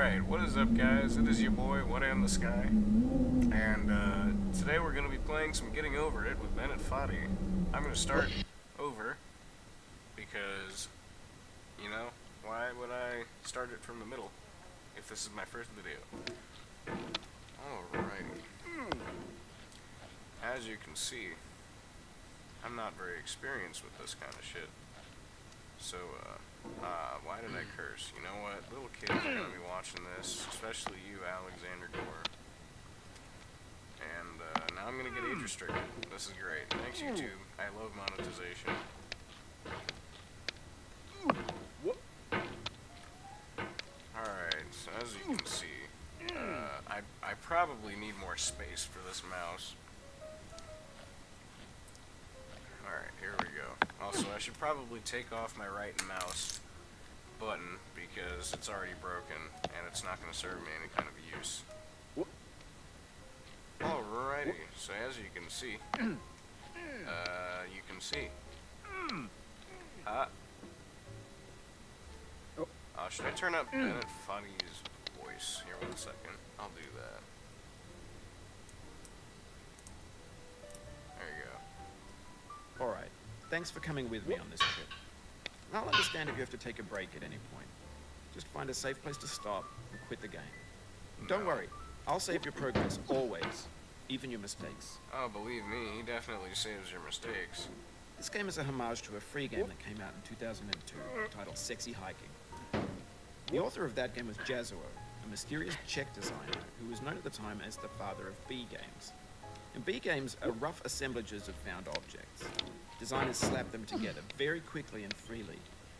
Alright, what is up, guys? It is your boy, What in the Sky. And today we're going to be playing some Getting Over It with Bennett Foddy. I'm going to start over because, you know, why would I start it from the middle if this is my first video? Alrighty. As you can see, I'm not very experienced with this kind of shit. So, why did I curse? You know what? Little kids are going to be watching this, especially you, Alexander Gore. And, now I'm going to get age restricted. This is great. Thanks, YouTube. I love monetization. Alright, so as you can see, I probably need more space for this mouse. Alright, here we go. Also, I should probably take off my right mouse button because it's already broken and it's not going to serve me any kind of use. Alrighty, so as you can see, should I turn up Bennett Foddy's voice? Here, 1 second. I'll do that. There you go. Alright, thanks for coming with me on this trip. I'll understand if you have to take a break at any point. Just find a safe place to stop and quit the game. Don't worry, I'll save your progress, always. Even your mistakes. Oh, believe me, he definitely saves your mistakes. This game is a homage to a free game that came out in 2002, titled Sexy Hiking. The author of that game was Jazuo, a mysterious Czech designer who was known at the time as the father of B games. And B games are rough assemblages of found objects. Designers slap them together very quickly and freely,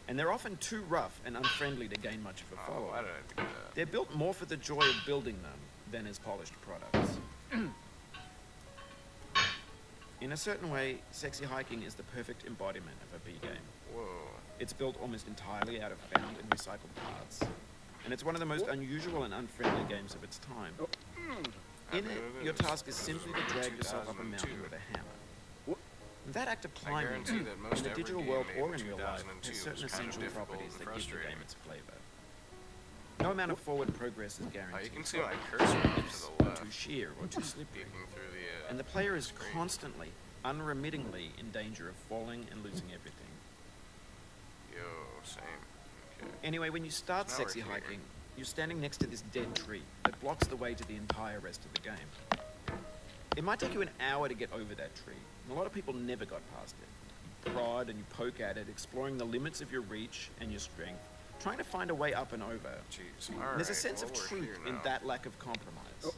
and they're often too rough and unfriendly to gain much of a following. Why did I do that? They're built more for the joy of building them than as polished products. In a certain way, Sexy Hiking is the perfect embodiment of a B game. Whoa. It's built almost entirely out of found and recycled parts, and it's one of the most unusual and unfriendly games of its time. In it, your task is simply to drag yourself up a mountain with a hammer. And that act of climbing, in the digital world or in real life, has certain essential properties that give the game its flavor. No amount of forward progress is guaranteed. You can see my cursor to the left. Too sheer or too slippery. Through the, and the player is constantly, unremittingly in danger of falling and losing everything. Yo, same. Okay. Anyway, when you start Sexy Hiking, you're standing next to this dead tree that blocks the way to the entire rest of the game. It might take you an hour to get over that tree, and a lot of people never got past it. You prod and you poke at it, exploring the limits of your reach and your strength, trying to find a way up and over. Jeez. And there's a sense of truth in that lack of compromise.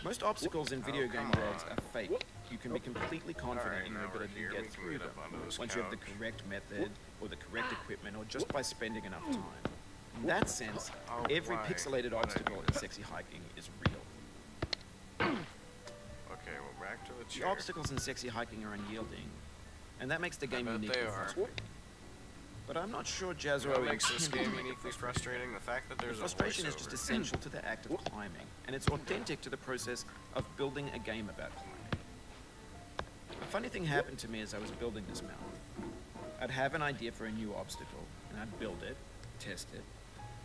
Most obstacles in video game worlds are fake. You can be completely confident in your ability to get through them once you have the correct method or the correct equipment or just by spending enough time. In that sense, every pixelated obstacle in Sexy Hiking is real. Okay, well, back to the chair. The obstacles in Sexy Hiking are unyielding, and that makes the game uniquely frustrating. But I'm not sure Jazuo makes this intended game to make it uniquely frustrating. The fact that there's frustration a is just essential to the act of climbing, and it's authentic to the process of building a game about climbing. A funny thing happened to me as I was building this mountain. I'd have an idea for a new obstacle, and I'd build it, test it,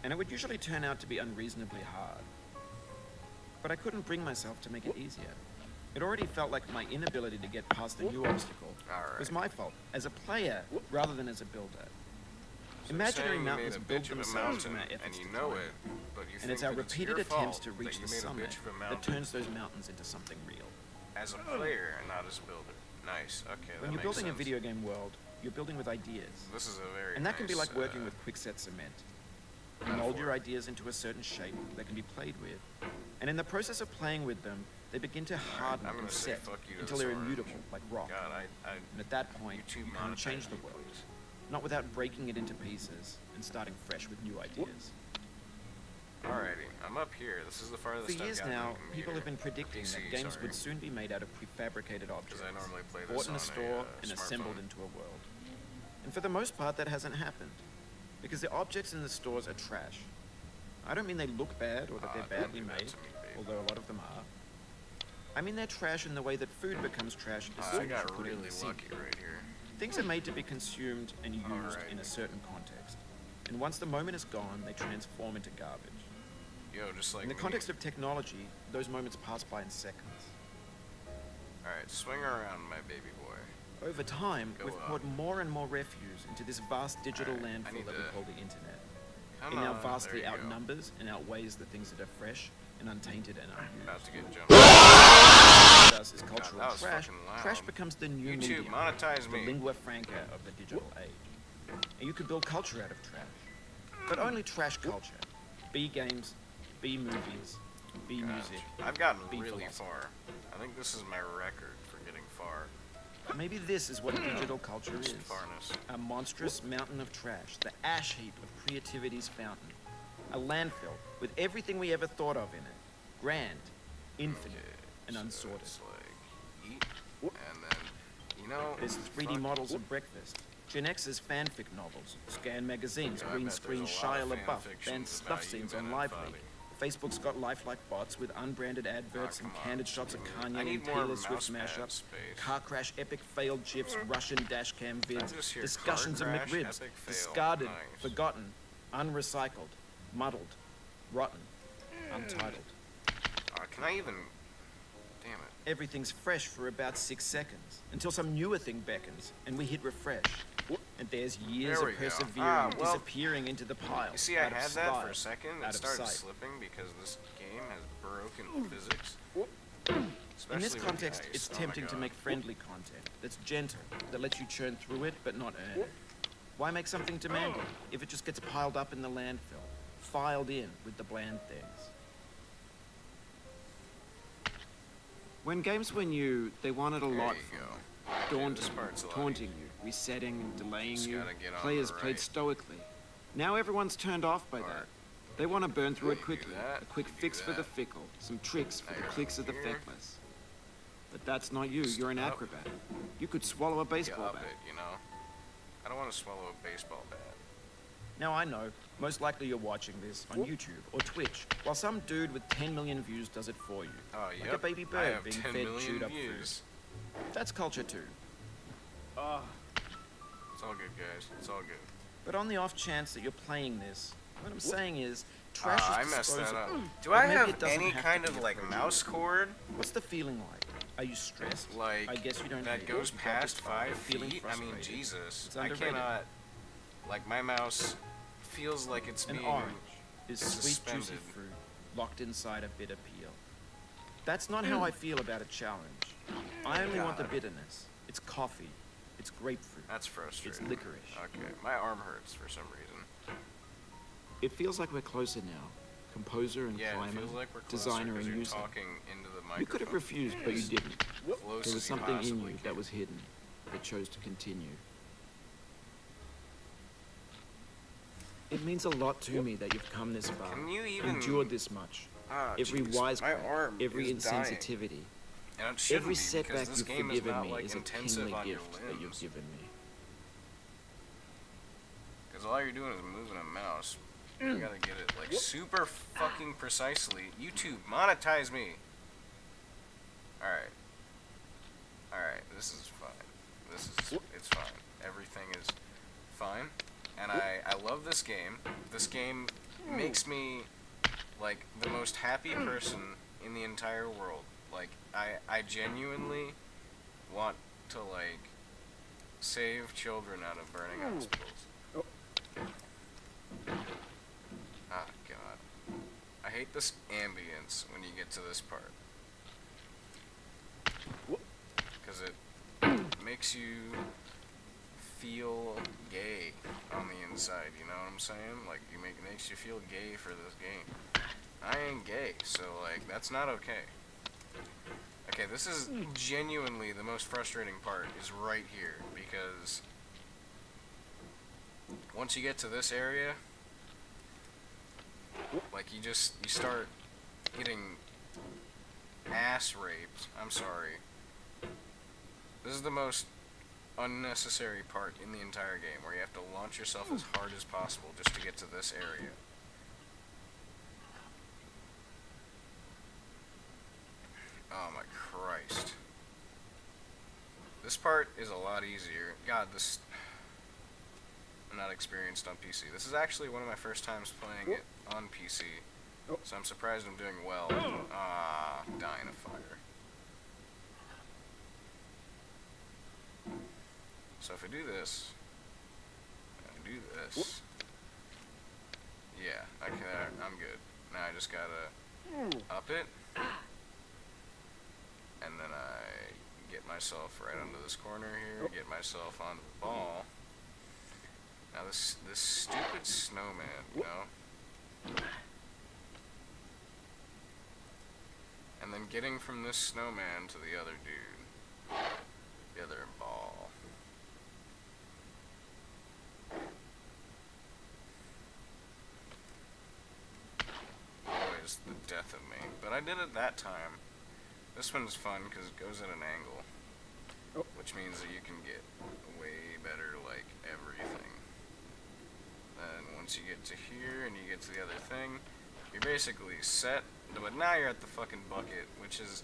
and it would usually turn out to be unreasonably hard. But I couldn't bring myself to make it easier. It already felt like my inability to get past the new obstacle was my fault, as a player rather than as a builder. Imaginary mountains build themselves from our efforts to climb, and it's our repeated attempts to reach the summit that turns those mountains into something real. As a player and not as a builder. Nice. Okay, when you're building a video game world, you're building with ideas. This is a very and that can be like working with quickset cement. You mold your ideas into a certain shape that can be played with, and in the process of playing with them, they begin to harden and set until they're immutable, like rock. And at that point, you can't change the world. Not without breaking it into pieces and starting fresh with new ideas. Alrighty, I'm up here. This is the farthest For years now, people have been predicting that games would soon be made out of prefabricated objects, bought in a store and assembled into a world. And for the most part, that hasn't happened, because the objects in the stores are trash. I don't mean they look bad or that they're badly made, although a lot of them are. I mean they're trash in the way that food becomes trash as soon as you put it in the sink. Right here. Things are made to be consumed and used in a certain context, and once the moment is gone, they transform into garbage. Yo, just like In the me. context of technology, those moments pass by in seconds. Alright, swing around, my baby boy. Over time, Go we've up. poured more and more refuse into this vast digital Alright, I landfill need that we to- call the internet. Come It now on, vastly there you go. outnumbers and outweighs the things that are fresh and untainted and About unused. to get jumped. What does is cultural that was trash. fucking loud. Trash becomes the new YouTube, medium, monetize the me. lingua franca of the digital age. And you could build culture out of trash. But only trash culture. B games, B movies, B music. I've gotten Be really philosophy. far. I think this is my record for getting far. Maybe this is what digital culture is. Just farness. A monstrous mountain of trash, the ash heap of creativity's fountain. A landfill with everything we ever thought of in it. Grand, infinite, and So unsorted. it's like, eat, and then, you know... There's 3D fuck- models of breakfast. Gen X's fanfic novels, scan magazines, Yeah, I green bet screen there's a lot Shia of LaBeouf, fanfictions banned about stuff you, scenes on Bennett, Live Foddy. Leak. Facebook's got lifelike bots with unbranded adverts Oh, and come candid on. shots of I Kanye need and more Taylor Swift mouse pad mashups, space. car crash epic failed GIFs, Russian dashcam vids, just hear discussions of car crash, McRibs, epic fail. discarded, Nice. forgotten, unrecycled, muddled, rotten, untitled. Can I even... Damn it. Everything's fresh for about 6 seconds, until some newer thing beckons, and we hit refresh. And there's years There we of go. persevering, Well, disappearing into the pile. You see, I out of had that style, for a second. out It of started sight. slipping because this game has broken physics. In this Especially with context, ice. it's Oh my tempting to God. make friendly content that's gentle, that lets you churn through it but not earn it. Why make something demanding if it just gets piled up in the landfill, filed in with the bland things? When games were new, they wanted a There lot you from go. you. Yeah, Daunting this you, part's a lot taunting easier. you, resetting and delaying Just you. gotta get on Players the played right stoically. Now everyone's turned off by part. that. They want to burn through You it do quickly. that, A quick you do fix for the that. fickle, some tricks for Now the you're clicks of the here. feckless. But that's not you. You're an Stop. acrobat. You could swallow a Get baseball up bat. it, you know? I don't want to swallow a baseball bat. Now I know, most likely you're watching this on YouTube or Twitch, while some dude with 10 million views does it for you. Oh, Like yep. a baby I bird have being 10 fed million chewed up views. food. That's culture too. It's all good, guys. It's all good. But on the off chance that you're playing this, what I'm saying is, trash I is messed that disposable. up. Do But I maybe have it doesn't any have kind to be of a like project. mouse cord What's the feeling like? Are you stressed? like I guess you don't that hate goes it. You got past this 5 feeling feet? I mean, frustrated. Jesus. It's I underrated. cannot. Like my mouse feels like it's An being. orange is sweet, juicy suspended. fruit locked inside a bitter peel. That's not how I feel about a challenge. I only want the God. bitterness. It's coffee. It's grapefruit. That's frustrating. It's licorice. Okay, my arm hurts for some reason. It feels like we're closer now. Composer and Yeah, it climber, feels like we're closer designer 'cause and you're user. talking into the microphone. You could have refused, but you didn't. Close There as was you something in possibly you can. that was hidden, that chose to continue. It means a lot to me that you've come this far, Can you even- endured this much. Ah, Every jeez, wise my arm every is dying. insensitivity, And it shouldn't every be, setback because this you've game is forgiven not, me like, is a intensive kingly on your gift that you've limbs. given me. Because all you're doing is moving a mouse. You gotta get it like super fucking precisely. YouTube, monetize me. Alright. Alright, this is fine. It's fine. Everything is fine. And I love this game. This game makes me like the most happy person in the entire world. Like I genuinely want to like save children out of burning hospitals. Ah, God. I hate this ambience when you get to this part. Because it makes you feel gay on the inside, you know what I'm saying? Like, it makes you feel gay for this game. I ain't gay, so, like, that's not okay. Okay, this is genuinely the most frustrating part, is right here, because once you get to this area, like, you start getting ass raped. I'm sorry. This is the most unnecessary part in the entire game, where you have to launch yourself as hard as possible just to get to this area. Oh my Christ. This part is a lot easier. God, this... I'm not experienced on PC. This is actually one of my first times playing it on PC. So I'm surprised I'm doing well. Dying of fire. So if I do this, yeah, okay, I'm good. Now I just gotta up it, and then I get myself right under this corner here, get myself onto the ball. Now this stupid snowman, you know? And then getting from this snowman to the other dude, the other ball. Always the death of me. But I did it that time. This one's fun because it goes at an angle, which means that you can get way better, like, everything. Then once you get to here and you get to the other thing, you're basically set. But now you're at the fucking bucket, which is.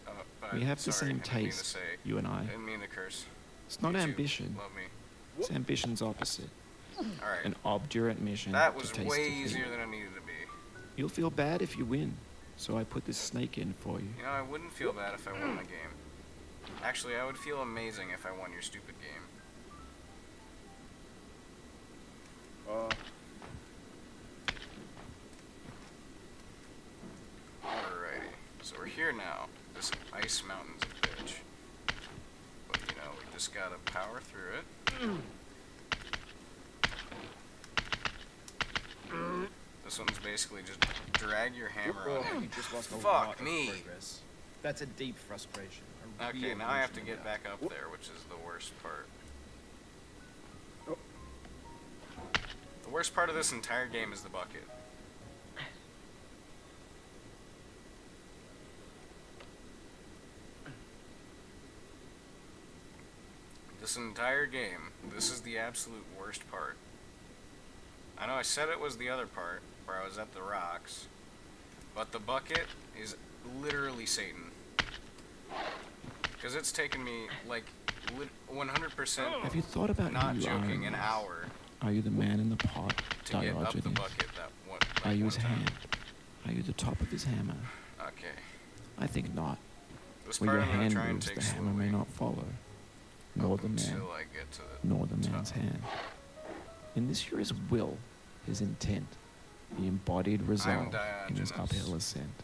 We have the sorry, same I didn't mean to taste, say. you and I. I didn't mean to curse. It's not You too. ambition. Love me. It's ambition's opposite. Alright. An obdurate mission That to was taste way defeat. easier than I needed to be. You'll feel bad if you win, so I put this snake in for you. You know, I wouldn't feel bad if I won the game. Actually, I would feel amazing if I won your stupid game. Alrighty. So we're here now. This ice mountain's a bitch. But, you know, we just gotta power through it. This one's basically just drag your hammer on You it. just lost a Fuck lot me. of progress. That's a deep frustration. a Okay, real now I have to emotional get gap. back up there, which is the worst part. The worst part of this entire game is the bucket. This entire game, this is the absolute worst part. I know I said it was the other part, where I was at the rocks, but the bucket is literally Satan. Because it's taken me, like, 100%, Have you thought about not who you joking, are? an hour Are you the man in the pot, to get up the Diogenes? bucket that one, Are you his one time. hand? Are you the top of his hammer? Okay. I think not. This Where part your I'm gonna hand try and moves, take the hammer slowly may not follow, nor the man, until I get to the nor the man's top. hand. In this here is will, his intent, the embodied resolve in his Diogenes. uphill ascent.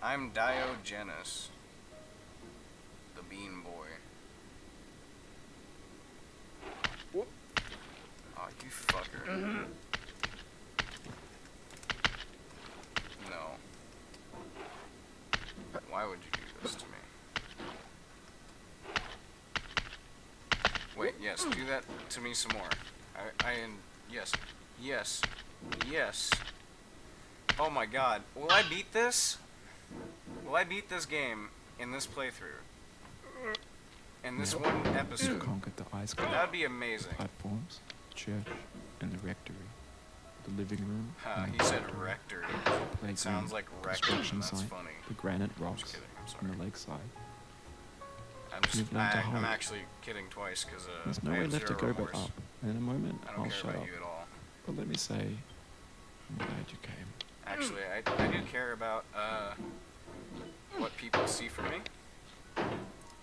I'm Diogenes, the bean boy. Oh, you fucker. No. Why would you do this to me? Wait, yes, do that to me some more. Yes. Oh my god. Will I beat this? Will I beat this game in this playthrough? In this one You episode? conquered the ice That would be amazing. platforms, the church, and the rectory, the living room, and He the said factory, rectory. playground, It sounds like rectum, construction that's site, funny. the granite I'm rocks, just kidding, I'm and sorry. the lakeside. You've I'm learned to hope. actually kidding twice because There's I nowhere have left to zero go but remorse. up. And in a moment, I don't I'll care shut about up. you at all. But let me say, I'm glad you came. Actually, I do care about what people see from me.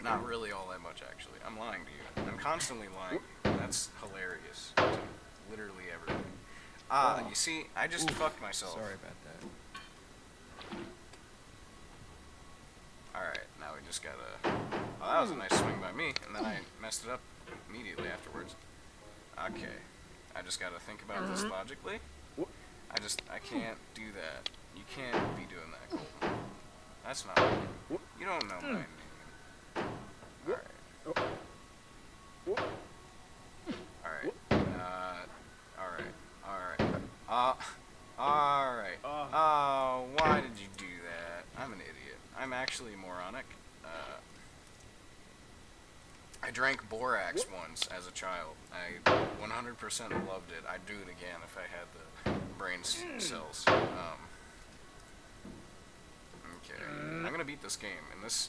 Not really all that much, actually. I'm lying to you. I'm constantly lying to you. That's hilarious. To literally everything. You see, I just fucked myself. Sorry about that. Alright, now we just gotta... Oh, that was a nice swing by me, and then I messed it up immediately afterwards. Okay. I just gotta think about this logically. I can't do that. You can't be doing that, Colton. That's not right. You don't know my name. Alright. Alright. Alright. Oh, why did you do that? I'm an idiot. I'm actually moronic. I drank borax once as a child. I 100% loved it. I'd do it again if I had the brain cells. Okay. I'm gonna beat this game in this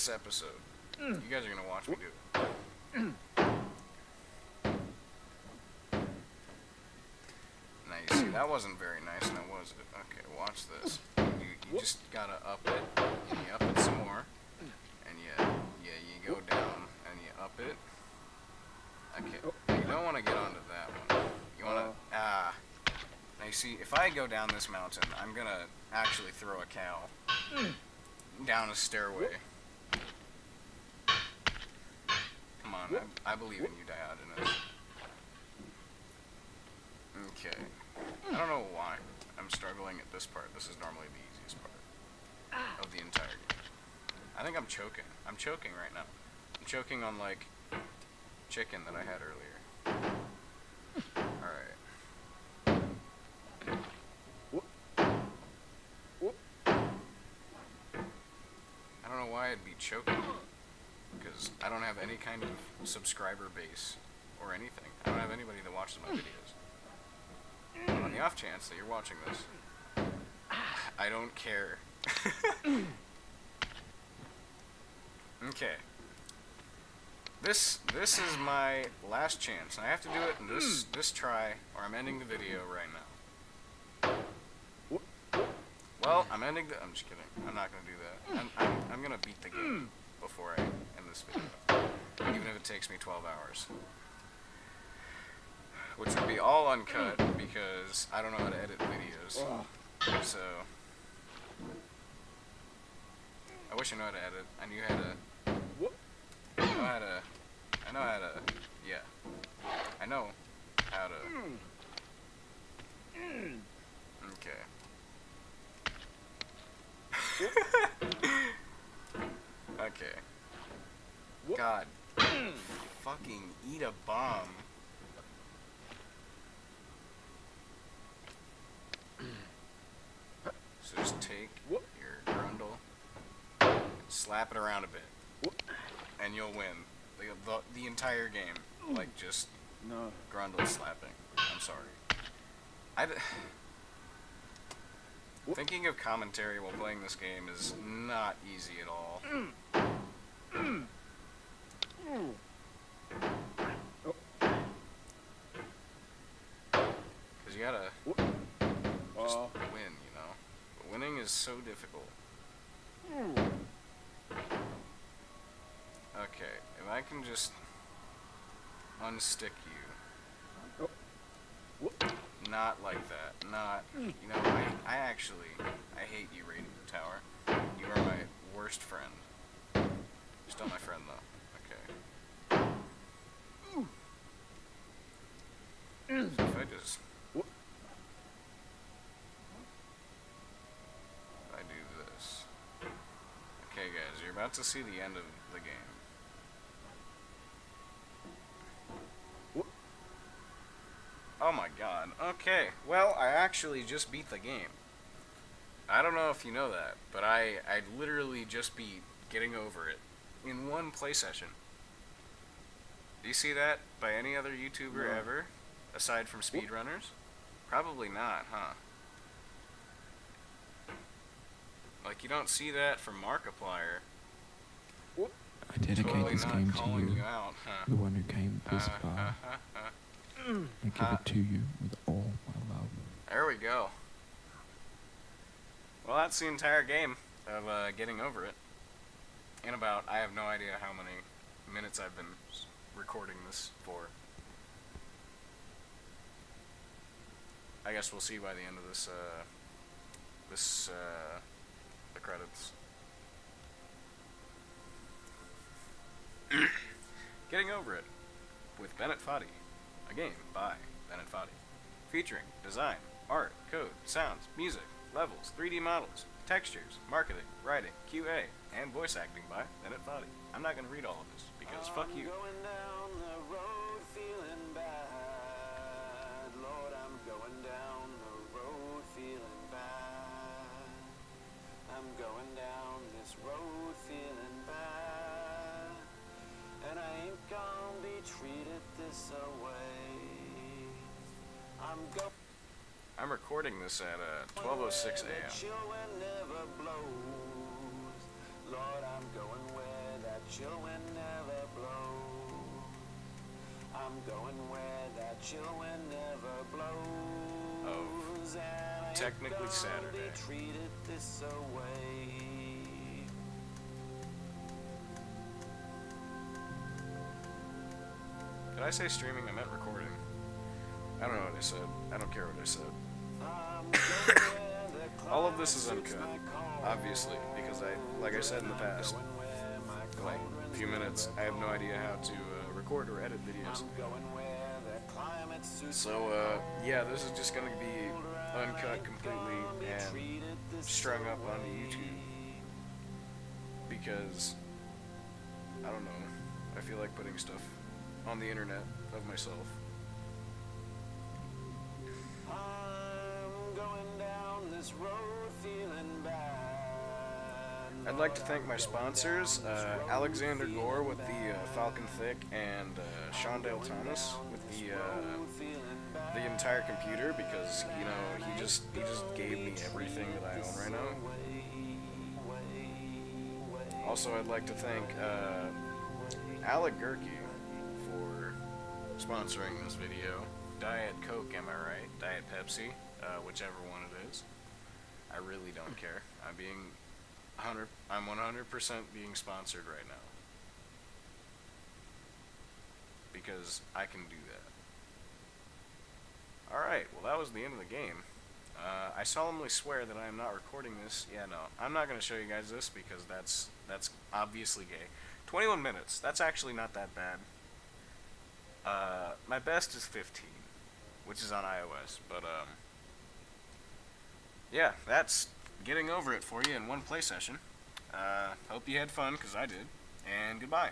episode. You guys are gonna watch me do it. Now you see that wasn't very nice, now was it? Okay, watch this. You just gotta up it, and you up it some more, and you go down, and you up it. Okay, now you don't want to get onto that one. You want to, now you see, if I go down this mountain, I'm gonna actually throw a cow down a stairway. Come on, I believe in you, Diogenes. Okay. I don't know why I'm struggling at this part. This is normally the easiest part of the entire game. I think I'm choking. I'm choking right now. I'm choking on, like, chicken that I had earlier. Alright. I don't know why I'd be choking. Because I don't have any kind of subscriber base or anything. I don't have anybody that watches my videos. On the off chance that you're watching this, I don't care. Okay. This is my last chance, and I have to do it in this try, or I'm ending the video right now. Well, I'm just kidding. I'm not gonna do that. I'm gonna beat the game before I end this video, even if it takes me 12 hours. Which would be all uncut, because I don't know how to edit videos. So, I wish I knew how to edit. I know how to, okay. Okay. God. Fucking eat a bomb. So just take your grundle, slap it around a bit, and you'll win the entire game. Like, just grundle slapping. I'm sorry. Thinking of commentary while playing this game is not easy at all. Because you gotta just win, you know? But winning is so difficult. Okay, if I can just unstick you. Not like that. Not, you know, I hate you, Radio Tower. You are my worst friend. Still my friend, though. Okay. So if I just... If I do this... Okay, guys, you're about to see the end of the game. Oh my god. Okay. Well, I actually just beat the game. I don't know if you know that, but I literally just beat getting over it in one play session. Do you see that by any other YouTuber ever, aside from speedrunners? Probably not, huh? Like, you don't see that from Markiplier. I dedicate Totally this not game to calling you, you out, huh? the one who came this far. I give it to you with all my love. There we go. Well, that's the entire game of getting over it. In about, I have no idea how many minutes I've been recording this for. I guess we'll see by the end of this, the credits. Getting over it with Bennett Foddy. A game by Bennett Foddy. Featuring design, art, code, sounds, music, levels, 3D models, textures, marketing, writing, QA, and voice acting by Bennett Foddy. I'm not going to read all of this, because fuck you. Going down the road feeling bad. Lord, I'm going down the road feeling bad. I'm going down this road feeling bad. And I ain't gonna be treated this away. I'm recording this at 12:06 a.m. Chill wind never blows. Lord, I'm going where that chill wind never blows. I'm going where that chill wind never blows. technically Saturday. Treated this way. Did I say streaming? I meant recording. I don't know what I said. I don't care what I said. All of this is uncut, obviously, because like I said in the past, like a few minutes, I have no idea how to record or edit videos. So, yeah, this is just gonna be uncut completely and strung up onto YouTube. Because, I don't know, I feel like putting stuff on the internet of myself. I'm going down this road feeling bad. I'd like to thank my sponsors, Alexander Gore with the Falcon Thick and Shondale Thomas with the entire computer, because you know he just gave me everything that I own right now. Also, I'd like to thank Alec Gerke for sponsoring this video. Diet Coke, am I right? Diet Pepsi, whichever one it is. I really don't care. I'm 100% being sponsored right now. Because I can do that. Alright, well that was the end of the game. I solemnly swear that I am not recording this. Yeah, no, I'm not going to show you guys this because that's obviously gay. 21 minutes, that's actually not that bad. My best is 15, which is on iOS, but yeah, that's getting over it for you in one play session. Hope you had fun, because I did, and goodbye.